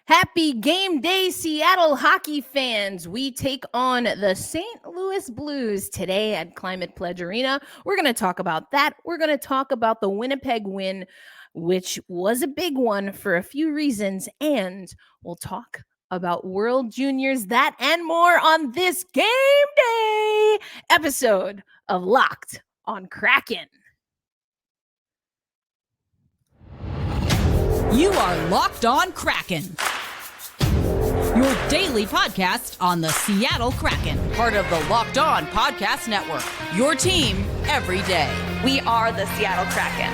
Happy game day, Seattle hockey fans. We take on the St. Louis Blues today at Climate Pledge Arena. We're going to talk about that. We're going to talk about the Winnipeg win, which was a big one for a few reasons. And we'll talk about World Juniors, that and more on this game day episode of Locked on Kraken. You are Locked on Kraken, your daily podcast on the Seattle Kraken, part of the Locked On Podcast Network, your team every day. We are the Seattle Kraken.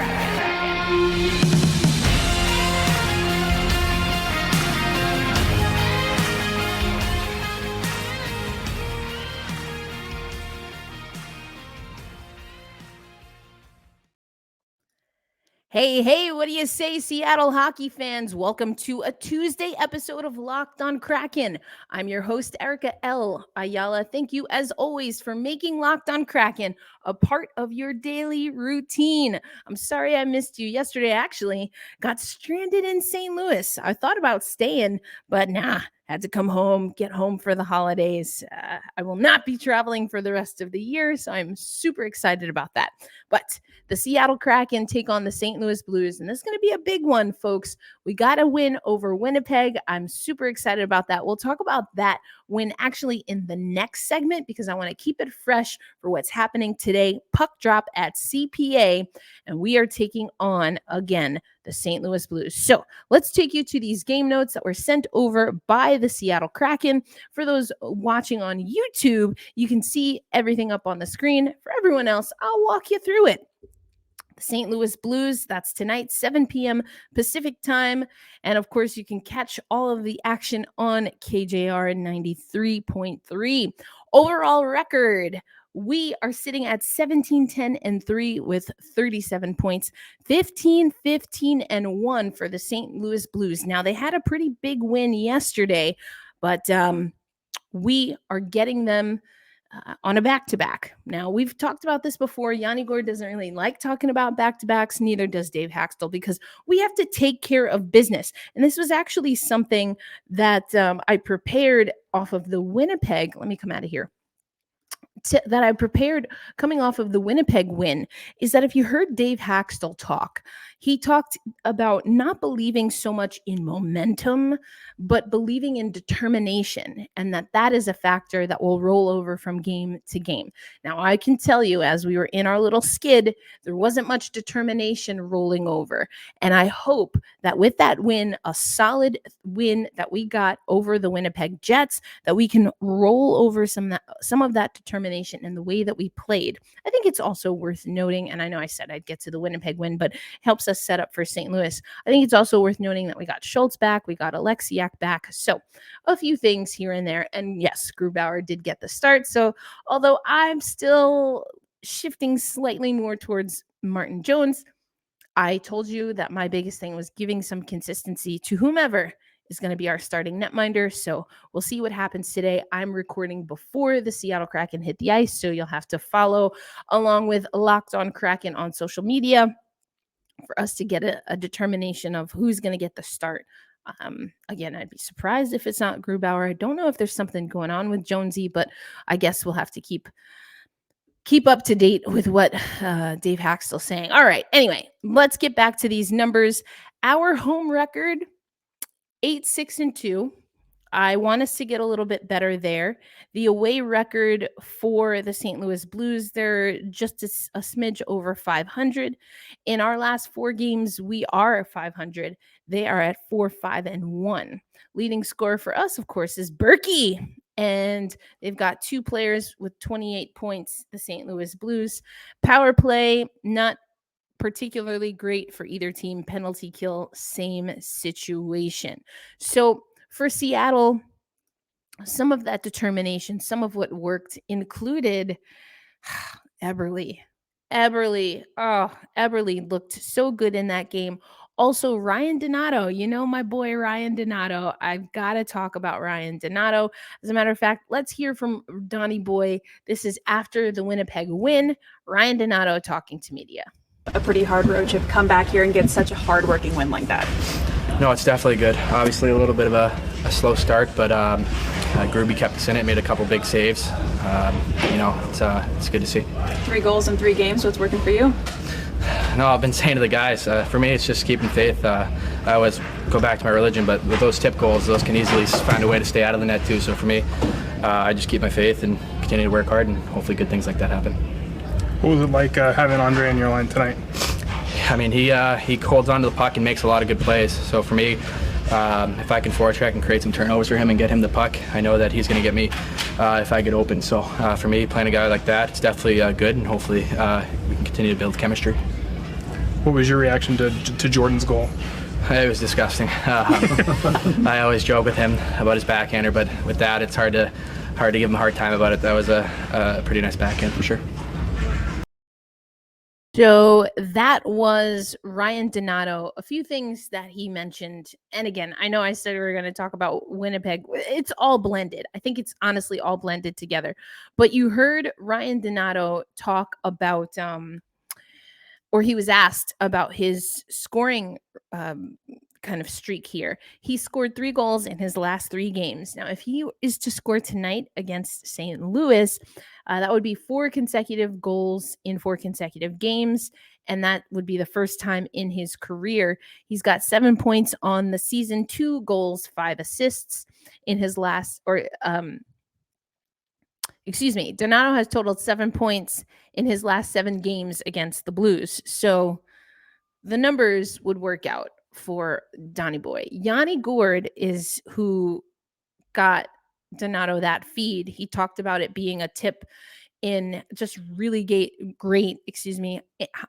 Hey, what do you say, Seattle hockey fans? Welcome to a Tuesday episode of Locked on Kraken. I'm your host, Erica L. Ayala. Thank you, as always, for making Locked on Kraken a part of your daily routine. I'm sorry I missed you yesterday. I actually got stranded in St. Louis. I thought about staying, but had to come home, get home for the holidays. I will not be traveling for the rest of the year, so I'm super excited about that. But the Seattle Kraken take on the St. Louis Blues, and this is going to be a big one, folks. We got a win over Winnipeg. I'm super excited about that. We'll talk about that win actually in the next segment because I want to keep it fresh for what's happening today. Puck drop at CPA, and we are taking on, again, the St. Louis Blues. So let's take you to these game notes that were sent over by the Seattle Kraken. For those watching on YouTube, you can see everything up on the screen. For everyone else, I'll walk you through it. The St. Louis Blues, that's tonight, 7 p.m. Pacific time. And of course, you can catch all of the action on KJR 93.3. Overall record, we are sitting at 17-10-3 with 37 points, 15-15-1 for the St. Louis Blues. Now, they had a pretty big win yesterday, but we are getting them on a back-to-back. Now, we've talked about this before. Yanni Gourde doesn't really like talking about back-to-backs, neither does Dave Hakstol, because we have to take care of business. And this was actually something that I prepared off of the Winnipeg. Let me come out of here. That I prepared coming off of the Winnipeg win is that if you heard Dave Hakstol talk, he talked about not believing so much in momentum, but believing in determination, and that is a factor that will roll over from game to game. Now, I can tell you, as we were in our little skid, there wasn't much determination rolling over, and I hope that with that win, a solid win that we got over the Winnipeg Jets, that we can roll over some of that determination in the way that we played. I think it's also worth noting, and I know I said I'd get to the Winnipeg win, but helps us set up for St. Louis. I think it's also worth noting that we got Schultz back, we got Alexiak back, so a few things here and there. And yes, Grubauer did get the start, so although I'm still shifting slightly more towards Martin Jones, I told you that my biggest thing was giving some consistency to whomever is going to be our starting netminder. So we'll see what happens today. I'm recording before the Seattle Kraken hit the ice, so you'll have to follow along with Locked on Kraken on social media for us to get a determination of who's going to get the start. Again, I'd be surprised if it's not Grubauer. I don't know if there's something going on with Jonesy, but I guess we'll have to keep up to date with what Dave Hakstol's saying. All right. Anyway, let's get back to these numbers. Our home record, 8-6-2. I want us to get a little bit better there. The away record for the St. Louis Blues, they're just a smidge over 500. In our last 4 games, we are at 500. They are at 4-5-1. Leading scorer for us, of course, is Berkey. And they've got 2 players with 28 points, the St. Louis Blues. Power play, not particularly great for either team. Penalty kill, same situation. So for Seattle, some of that determination, some of what worked included Eberle. Eberle looked so good in that game. Also, Ryan Donato, my boy Ryan Donato. I've got to talk about Ryan Donato. As a matter of fact, let's hear from Donnie Boy. This is after the Winnipeg win. Ryan Donato talking to media. A pretty hard road trip, come back here and get such a hard-working win like that. No, it's definitely good. Obviously a little bit of a slow start, but Gruby kept us in it, made a couple big saves. It's good to see. 3 goals in 3 games. What's working for you? No, I've been saying to the guys, for me it's just keeping faith. I always go back to my religion, but with those tip goals, those can easily find a way to stay out of the net too. So for me, I just keep my faith and continue to work hard, and hopefully good things like that happen. What was it like having Andre in your line tonight? I mean, he holds on to the puck and makes a lot of good plays. So for me, if I can forecheck and create some turnovers for him and get him the puck, I know that he's going to get me if I get open. So for me, playing a guy like that, it's definitely good, and hopefully we can continue to build chemistry. What was your reaction to Jordan's goal? It was disgusting. I always joke with him about his backhander, but with that, it's hard to give him a hard time about it. That was a pretty nice backhand for sure. So that was Ryan Donato. A few things that he mentioned. And again, I know I said we were going to talk about Winnipeg. It's all blended. I think it's honestly all blended together. But you heard Ryan Donato talk about, or he was asked about his scoring kind of streak here. He scored 3 goals in his last 3 games. Now, if he is to score tonight against St. Louis, that would be 4 consecutive goals in 4 consecutive games, and that would be the first time in his career. He's got 7 points on the season, 2 goals, 5 assists in his last, Donato has totaled 7 points in his last 7 games against the Blues. So the numbers would work out for Donnie Boy. Yanni Gourde is who got Donato that feed. He talked about it being a tip in just really great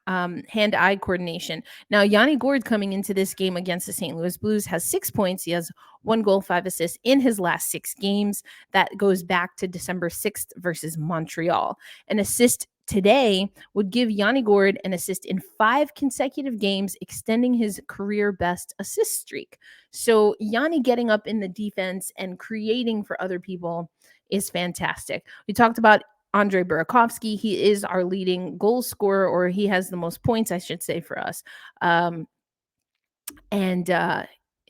hand-eye coordination. Now, Yanni Gourde coming into this game against the St. Louis Blues has 6 points. He has 1 goal, 5 assists in his last 6 games. That goes back to December 6th versus Montreal. An assist today would give Yanni Gourde an assist in 5 consecutive games, extending his career best assist streak. So Yanni getting up in the defense and creating for other people is fantastic. We talked about Andre Burakovsky. He is our leading goal scorer, or he has the most points, I should say, for us.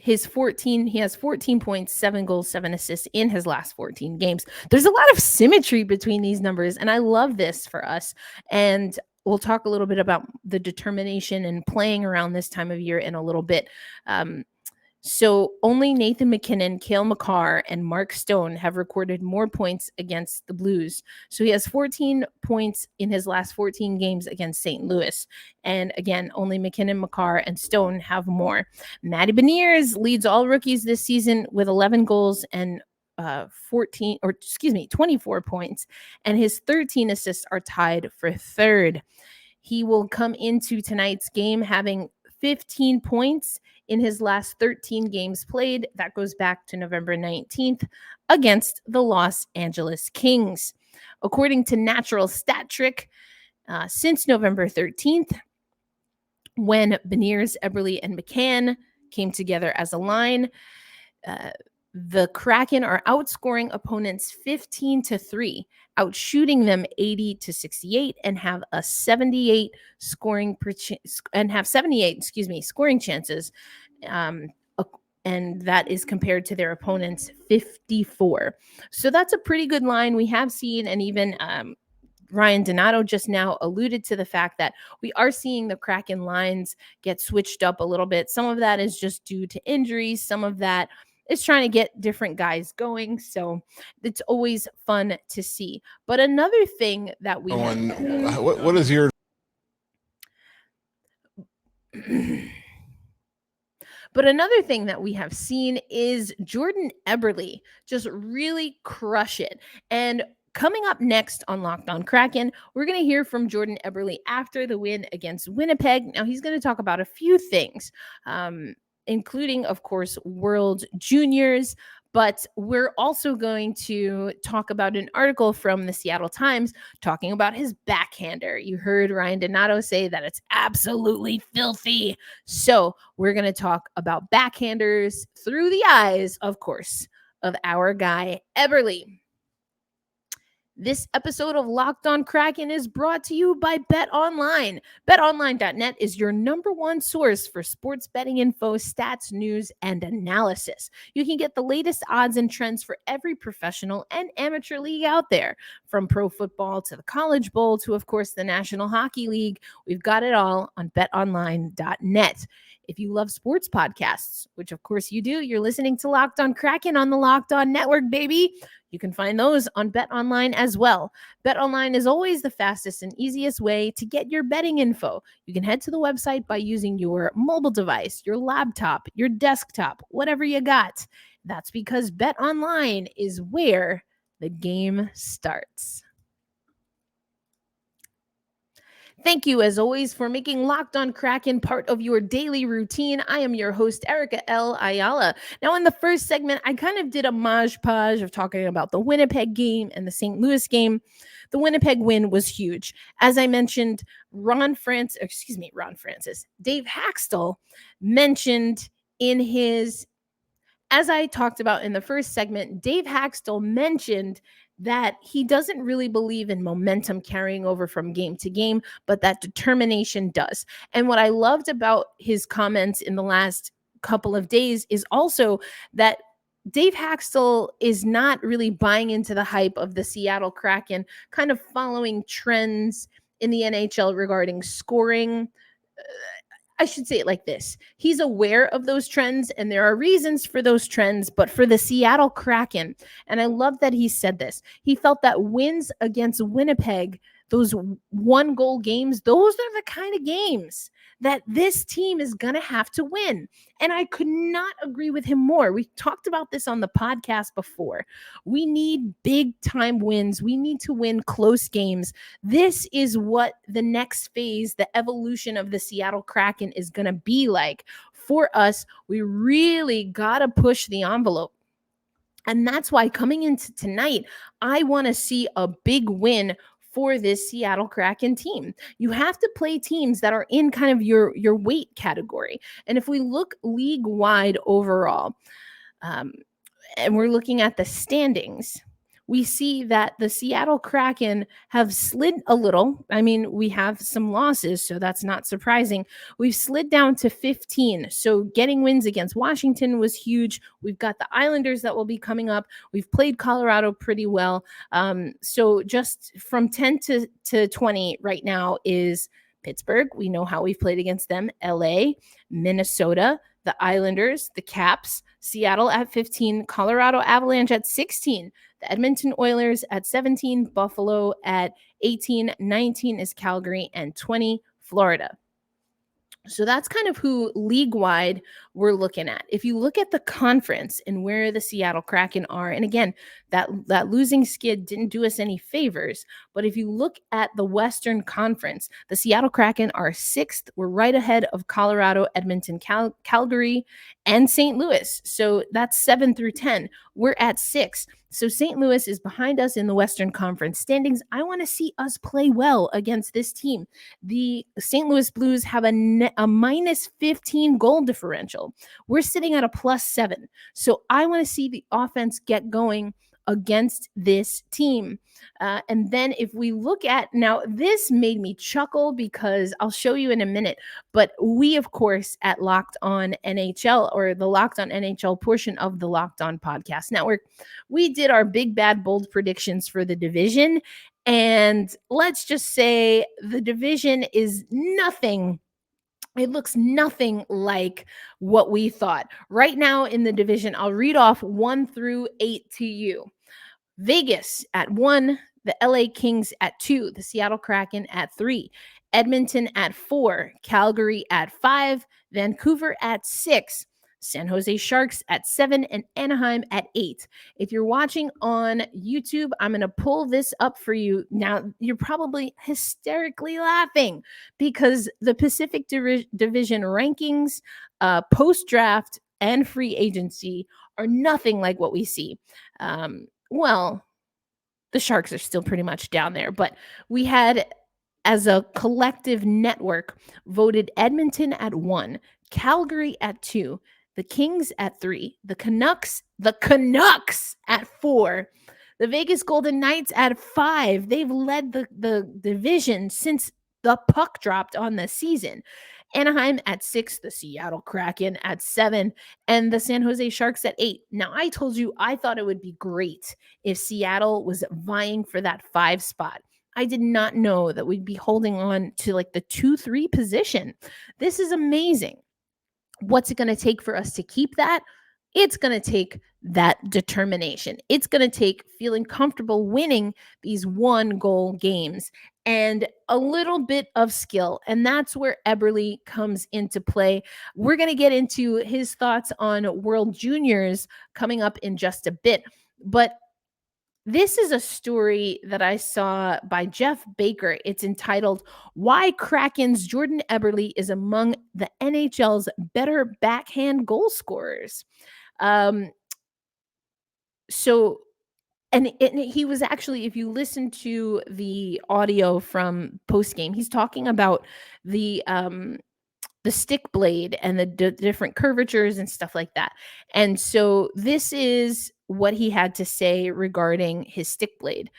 He has 14 points, 7 goals, 7 assists in his last 14 games. There's a lot of symmetry between these numbers, and I love this for us. And we'll talk a little bit about the determination and playing around this time of year in a little bit. So only Nathan MacKinnon, Cale Makar, and Mark Stone have recorded more points against the Blues. So he has 14 points in his last 14 games against St. Louis. And again, only MacKinnon, Makar, and Stone have more. Matty Beniers leads all rookies this season with 11 goals and 24 points. And his 13 assists are tied for 3rd. He will come into tonight's game having 15 points in his last 13 games played. That goes back to November 19th against the Los Angeles Kings. According to Natural Stat Trick, since November 13th, when Beniers, Eberle, and McCann came together as a line, the Kraken are outscoring opponents 15-3, outshooting them 80-68, and have a 78 scoring chances. And that is compared to their opponents' 54. So that's a pretty good line. We have seen, and even Ryan Donato just now alluded to the fact that we are seeing the Kraken lines get switched up a little bit. Some of that is just due to injuries. Some of that is trying to get different guys going. So it's always fun to see. But another thing that we what is your But another thing that we have seen is Jordan Eberle just really crush it. And coming up next on Locked On Kraken, we're going to hear from Jordan Eberle after the win against Winnipeg. Now, he's going to talk about a few things, including, of course, World Juniors. But we're also going to talk about an article from the Seattle Times talking about his backhander. You heard Ryan Donato say that it's absolutely filthy. So we're going to talk about backhanders through the eyes, of course, of our guy, Eberle. This episode of Locked On Kraken is brought to you by BetOnline. BetOnline.net is your number one source for sports betting info, stats, news, and analysis. You can get the latest odds and trends for every professional and amateur league out there. From pro football to the College Bowl to, of course, the National Hockey League, we've got it all on BetOnline.net. If you love sports podcasts, which of course you do, you're listening to Locked On Kraken on the Locked On Network, baby. You can find those on BetOnline as well. BetOnline is always the fastest and easiest way to get your betting info. You can head to the website by using your mobile device, your laptop, your desktop, whatever you got. That's because BetOnline is where the game starts. Thank you, as always, for making Locked On Kraken part of your daily routine. I am your host, Erica L. Ayala. Now, in the first segment, I kind of did a modge-podge of talking about the Winnipeg game and the St. Louis game. The Winnipeg win was huge. As I mentioned, Dave Hakstol mentioned in his, as I talked about in the first segment, Dave Hakstol mentioned that he doesn't really believe in momentum carrying over from game to game, but that determination does. And what I loved about his comments in the last couple of days is also that Dave Hakstol is not really buying into the hype of the Seattle Kraken, kind of following trends in the NHL regarding scoring. I should say it like this. He's aware of those trends and there are reasons for those trends, but for the Seattle Kraken, and I love that he said this, he felt that wins against Winnipeg, those 1-goal games, those are the kind of games that this team is going to have to win. And I could not agree with him more. We talked about this on the podcast before. We need big time wins. We need to win close games. This is what the next phase, the evolution of the Seattle Kraken is going to be like. For us, we really got to push the envelope. And that's why coming into tonight, I want to see a big win for this Seattle Kraken team. You have to play teams that are in kind of your weight category. And if we look league-wide overall, and we're looking at the standings, we see that the Seattle Kraken have slid a little. I mean, we have some losses, so that's not surprising. We've slid down to 15. So getting wins against Washington was huge. We've got the Islanders that will be coming up. We've played Colorado pretty well. So just from 10 to 20 right now is Pittsburgh. We know how we've played against them. LA, Minnesota, the Islanders, the Caps, Seattle at 15, Colorado Avalanche at 16, the Edmonton Oilers at 17, Buffalo at 18, 19 is Calgary, and 20, Florida. So that's kind of who league-wide we're looking at. If you look at the conference and where the Seattle Kraken are, and again, that losing skid didn't do us any favors, but if you look at the Western Conference, the Seattle Kraken are 6th. We're right ahead of Colorado, Edmonton, Calgary, and St. Louis. So that's 7 through 10. We're at 6. So St. Louis is behind us in the Western Conference standings. I want to see us play well against this team. The St. Louis Blues have a minus 15 goal differential. We're sitting at a plus 7. So I want to see the offense get going against this team. And then if we look at, now this made me chuckle because I'll show you in a minute, but we, of course, at Locked On NHL, or the Locked On NHL portion of the Locked On Podcast Network, we did our big, bad, bold predictions for the division. And let's just say the division is nothing. It looks nothing like what we thought. Right now in the division, I'll read off 1 through 8 to you. Vegas at 1, the LA Kings at 2, the Seattle Kraken at 3, Edmonton at 4, Calgary at 5, Vancouver at 6, San Jose Sharks at 7, and Anaheim at 8. If you're watching on YouTube, I'm going to pull this up for you. Now, you're probably hysterically laughing because the Pacific Division rankings, post-draft, and free agency are nothing like what we see. Well, the Sharks are still pretty much down there, but we had, as a collective network, voted Edmonton at 1, Calgary at 2, the Kings at 3, the Canucks at 4, The Vegas Golden Knights at 5. They've led the division since the puck dropped on the season. Anaheim at 6, the Seattle Kraken at 7, and the San Jose Sharks at 8. Now, I told you I thought it would be great if Seattle was vying for that 5 spot. I did not know that we'd be holding on to like the 2-3 position. This is amazing. What's it going to take for us to keep that? It's going to take that determination. It's going to take feeling comfortable winning these 1-goal games and a little bit of skill. And that's where Eberle comes into play. We're going to get into his thoughts on World Juniors coming up in just a bit. But this is a story that I saw by Jeff Baker. It's entitled, Why Kraken's Jordan Eberle is Among the NHL's Better Backhand Goal Scorers. And he was actually, if you listen to the audio from postgame, he's talking about the stick blade and the different curvatures and stuff like that. And so this is what he had to say regarding his stick blade.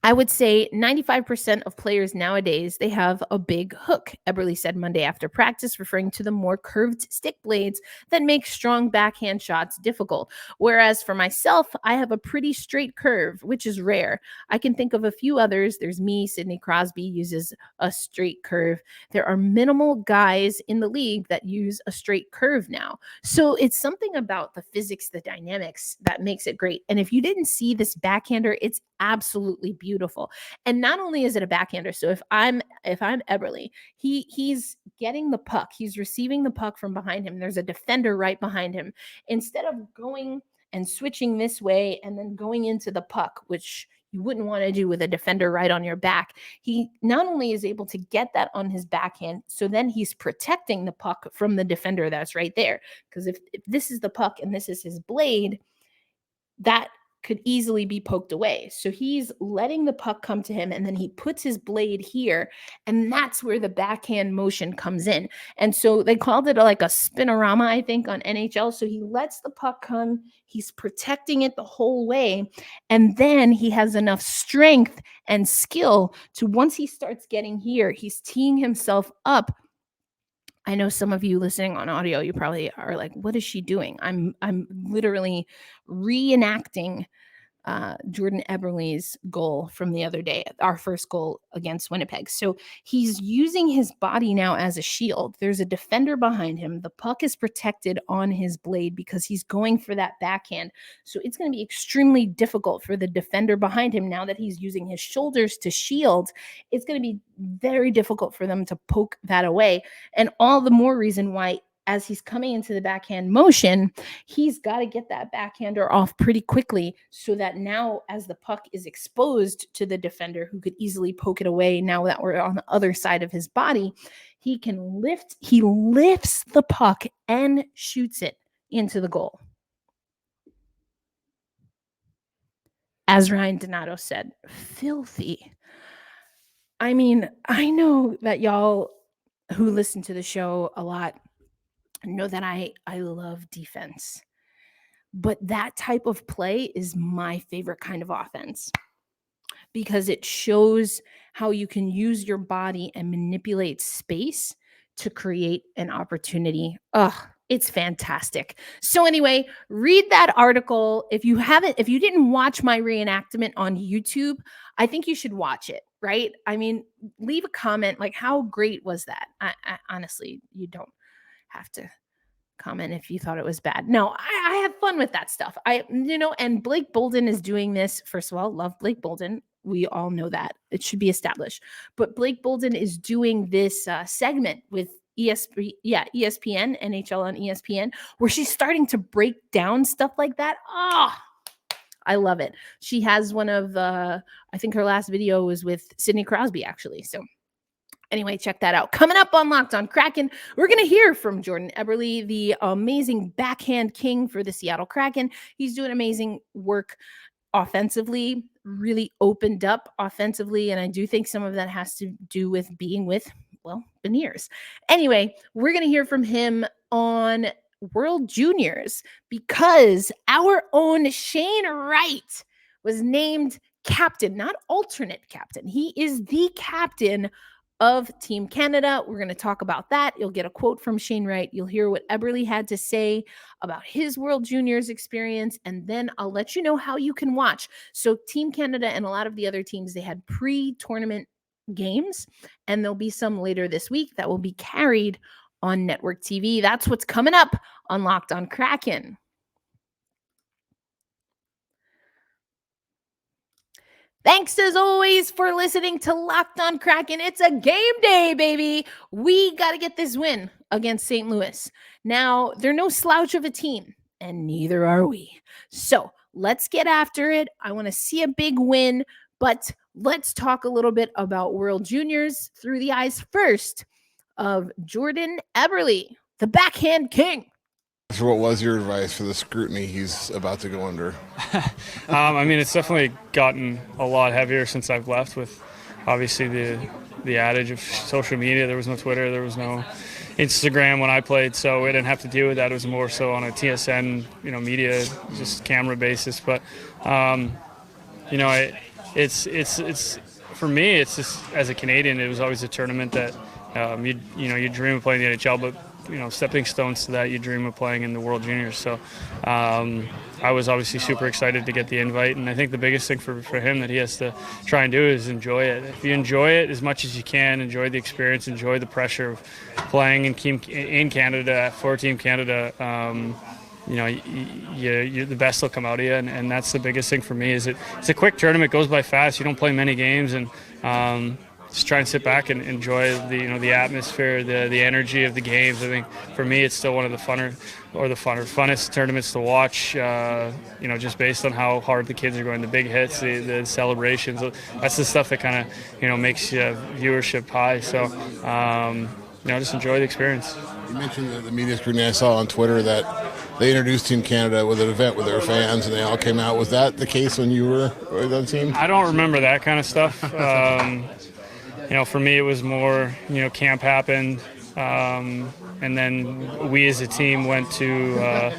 I would say 95% of players nowadays, they have a big hook, Eberle said Monday after practice, referring to the more curved stick blades that make strong backhand shots difficult. Whereas for myself, I have a pretty straight curve, which is rare. I can think of a few others. There's me, Sidney Crosby uses a straight curve. There are minimal guys in the league that use a straight curve now. So it's something about the physics, the dynamics that makes it great. And if you didn't see this backhander, it's absolutely beautiful. And not only is it a backhander, so if I'm Eberle, he's getting the puck, he's receiving the puck from behind him. There's a defender right behind him. Instead of going and switching this way and then going into the puck, which you wouldn't want to do with a defender right on your back, he not only is able to get that on his backhand, so then he's protecting the puck from the defender that's right there. Because if this is the puck and this is his blade, that could easily be poked away. So he's letting the puck come to him, and then he puts his blade here, and that's where the backhand motion comes in. And so they called it like a spinorama, I think, on NHL. So he lets the puck come, he's protecting it the whole way, and then he has enough strength and skill to, once he starts getting here, he's teeing himself up. I know some of you listening on audio, you probably are like, what is she doing? I'm literally reenacting Jordan Eberle's goal from the other day, our first goal against Winnipeg. So he's using his body now as a shield. There's a defender behind him. The puck is protected on his blade because he's going for that backhand. So it's going to be extremely difficult for the defender behind him, now that he's using his shoulders to shield. It's going to be very difficult for them to poke that away. And all the more reason why, as he's coming into the backhand motion, he's got to get that backhander off pretty quickly, so that now, as the puck is exposed to the defender who could easily poke it away, now that we're on the other side of his body, he lifts the puck and shoots it into the goal. As Ryan Donato said, filthy. I mean, I know that y'all who listen to the show a lot know that I love defense, but that type of play is my favorite kind of offense, because it shows how you can use your body and manipulate space to create an opportunity. It's fantastic. So anyway, read that article. If you didn't watch my reenactment on YouTube, I think you should watch it, right? I mean, leave a comment, like, how great was that? I honestly, you don't have to comment if you thought it was bad. No, I have fun with that stuff. And Blake Bolden is doing this. First of all, love Blake Bolden. We all know that. It should be established. But Blake Bolden is doing this segment with ESPN, NHL on ESPN, where she's starting to break down stuff like that. I love it. She has one of I think her last video was with Sidney Crosby, actually. So anyway, check that out. Coming up on Locked On Kraken, we're going to hear from Jordan Eberle, the amazing backhand king for the Seattle Kraken. He's doing amazing work offensively, really opened up offensively, and I do think some of that has to do with being with, well, Beniers. Anyway, we're going to hear from him on World Juniors because our own Shane Wright was named captain, not alternate captain. He is the captain of Team Canada. We're going to talk about that. You'll get a quote from Shane Wright. You'll hear what Eberle had to say about his World Juniors experience, and then I'll let you know how you can watch. So Team Canada and a lot of the other teams, they had pre-tournament games, and there'll be some later this week that will be carried on network TV. That's what's coming up on Locked On Kraken. Thanks as always for listening to Locked On Kraken. It's a game day, baby. We got to get this win against St. Louis. Now, they're no slouch of a team, and neither are we. So let's get after it. I want to see a big win, but let's talk a little bit about World Juniors through the eyes first of Jordan Eberle, the backhand king. So what was your advice for the scrutiny he's about to go under? I mean, it's definitely gotten a lot heavier since I've left, with obviously the adage of social media. There was no Twitter, there was no Instagram when I played, so we didn't have to deal with that. It was more so on a TSN, media, just camera basis. But it's for me, it's just, as a Canadian, it was always a tournament that you dream of playing the NHL, but stepping stones to that, you dream of playing in the World Juniors. So I was obviously super excited to get the invite, and I think the biggest thing for him that he has to try and do is enjoy it. If you enjoy it as much as you can, enjoy the experience, enjoy the pressure of playing in Canada for Team Canada, the best will come out of you, and that's the biggest thing for me. Is it's a quick tournament, goes by fast. You don't play many games, and just try and sit back and enjoy the atmosphere, the energy of the games. I think for me, it's still one of the funnest tournaments to watch. Just based on how hard the kids are going, the big hits, the celebrations. That's the stuff that kind of makes viewership high. So just enjoy the experience. You mentioned the media scrutiny. I saw on Twitter that they introduced Team Canada with an event with their fans, and they all came out. Was that the case when you were with that team? I don't remember that kind of stuff. For me, it was more, camp happened, and then we as a team went to,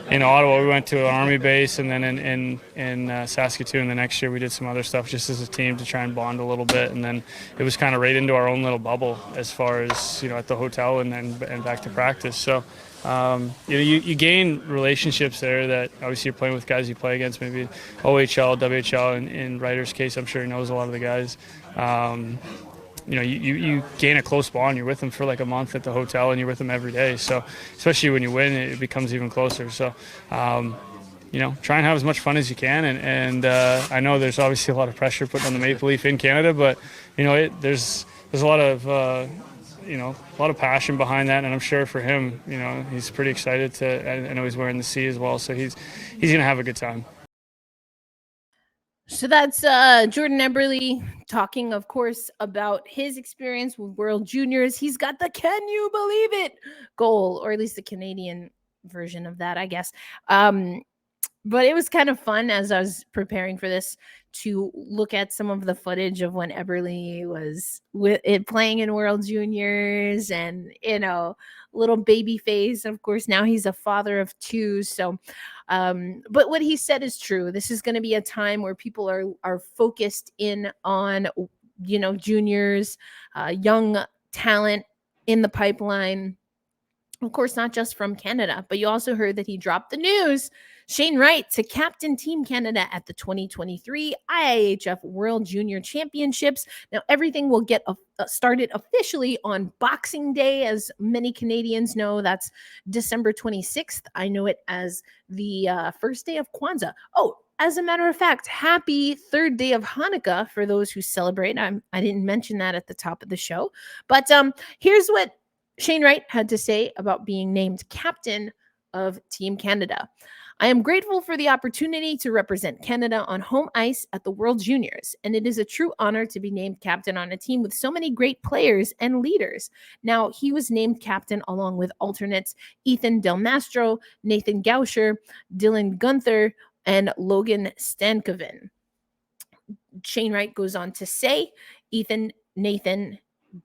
in Ottawa, we went to an Army base, and then in Saskatoon the next year we did some other stuff just as a team to try and bond a little bit, and then it was kind of right into our own little bubble as far as, at the hotel and back to practice. So, you gain relationships there that obviously you're playing with guys you play against, maybe OHL, WHL, in Ryder's case, I'm sure he knows a lot of the guys. You gain a close bond. You're with them for like a month at the hotel, and you're with them every day. So, especially when you win, it becomes even closer. So, try and have as much fun as you can. And I know there's obviously a lot of pressure put on the Maple Leaf in Canada, but there's a lot of a lot of passion behind that, and I'm sure for him, he's pretty excited to. I know he's wearing the C as well, so he's gonna have a good time. So that's Jordan Eberle talking, of course, about his experience with World Juniors. He's got the "Can you believe it" goal, or at least the Canadian version of that, I guess. But it was kind of fun as I was preparing for this to look at some of the footage of when Eberle was playing in World Juniors, and little baby face. Of course, now he's a father of two. So, but what he said is true. This is going to be a time where people are focused in on juniors, young talent in the pipeline. Of course, not just from Canada, but you also heard that he dropped the news. Shane Wright to captain Team Canada at the 2023 IIHF World Junior Championships. Now, everything will get started officially on Boxing Day. As many Canadians know, that's December 26th. I know it as the first day of Kwanzaa. Oh, as a matter of fact, happy third day of Hanukkah for those who celebrate. I didn't mention that at the top of the show. But here's what Shane Wright had to say about being named captain of Team Canada. I am grateful for the opportunity to represent Canada on home ice at the World Juniors, and it is a true honor to be named captain on a team with so many great players and leaders. Now, he was named captain along with alternates Ethan Del Mastro, Nathan Gauscher, Dylan Gunther, and Logan Stankoven. Shane Wright goes on to say, Ethan, Nathan,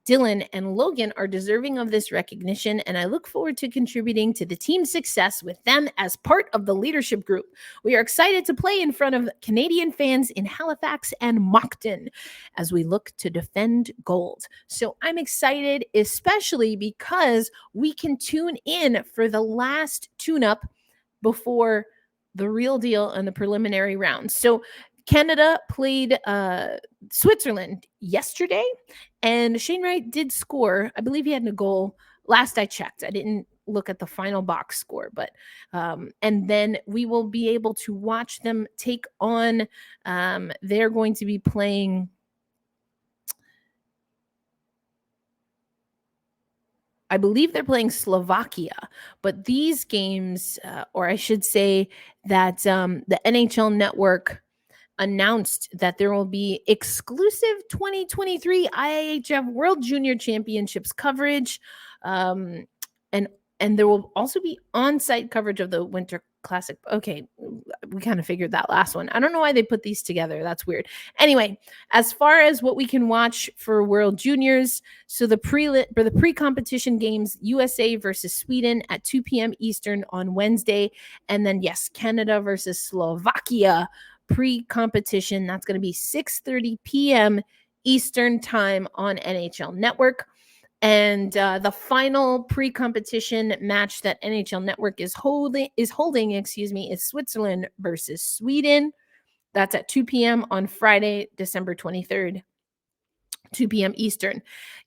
Dylan and Logan are deserving of this recognition, and I look forward to contributing to the team's success with them as part of the leadership group. We are excited to play in front of Canadian fans in Halifax and Moncton as we look to defend gold. So I'm excited, especially because we can tune in for the last tune-up before the real deal and the preliminary round. So Canada played Switzerland yesterday, and Shane Wright did score. I believe he had a goal last I checked. I didn't look at the final box score, but and then we will be able to watch them take on. They're going to be playing. I believe they're playing Slovakia, but these games, or I should say that the NHL Network announced that there will be exclusive 2023 IIHF World Junior Championships coverage, and there will also be on-site coverage of the Winter Classic. Okay, we kind of figured that last one. I don't know why they put these together. That's weird. Anyway, as far as what we can watch for World Juniors, so the pre-competition games, USA versus Sweden at 2 p.m. Eastern on Wednesday, and then yes, Canada versus Slovakia pre-competition. That's going to be 6:30 p.m. Eastern time on NHL Network. And the final pre-competition match that NHL Network is holding, is Switzerland versus Sweden. That's at 2 p.m. on Friday, December 23rd. 2 p.m. Eastern.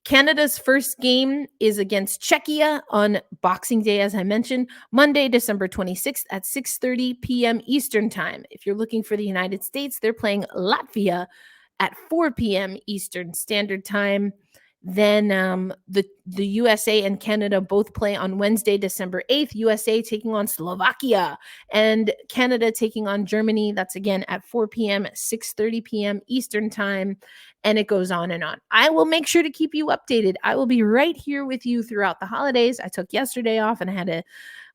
Canada's first game is against Czechia on Boxing Day, as I mentioned, Monday, December 26th at 6:30 p.m. Eastern time. If you're looking for the United States, they're playing Latvia at 4 p.m. Eastern Standard Time. Then the USA and Canada both play on Wednesday, December 8th. USA taking on Slovakia and Canada taking on Germany. That's again at 4 p.m., 6:30 p.m. Eastern Time. And it goes on and on. I will make sure to keep you updated. I will be right here with you throughout the holidays. I took yesterday off and I had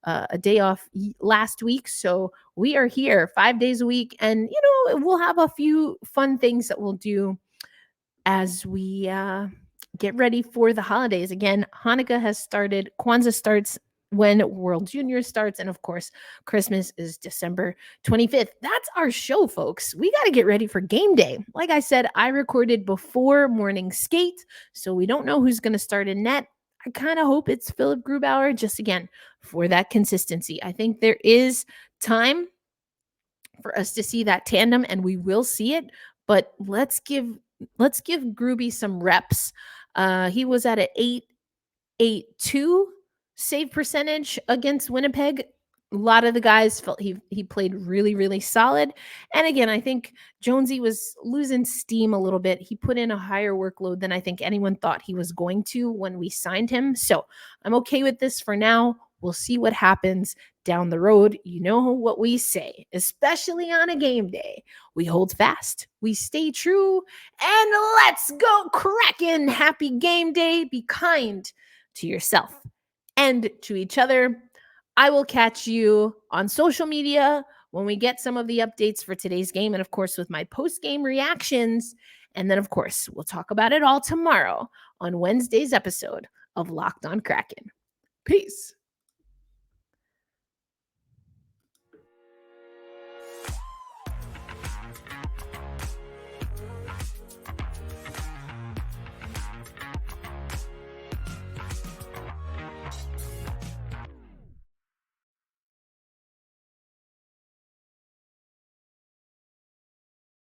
a day off last week. So we are here 5 days a week. And, we'll have a few fun things that we'll do as we get ready for the holidays. Again, Hanukkah has started. Kwanzaa starts when World Junior starts. And of course, Christmas is December 25th. That's our show, folks. We got to get ready for game day. Like I said, I recorded before morning skate, so we don't know who's going to start in net. I kind of hope it's Philip Grubauer, just again, for that consistency. I think there is time for us to see that tandem, and we will see it, but let's give Gruby some reps. He was at an 8.82 save percentage against Winnipeg. A lot of the guys felt he played really, really solid. And again, I think Jonesy was losing steam a little bit. He put in a higher workload than I think anyone thought he was going to when we signed him. So I'm okay with this for now. We'll see what happens down the road. You know what we say, especially on a game day. We hold fast, we stay true, and let's go Kraken. Happy game day. Be kind to yourself and to each other. I will catch you on social media when we get some of the updates for today's game, and of course with my post-game reactions. And then of course we'll talk about it all tomorrow on Wednesday's episode of Locked On Kraken. Peace.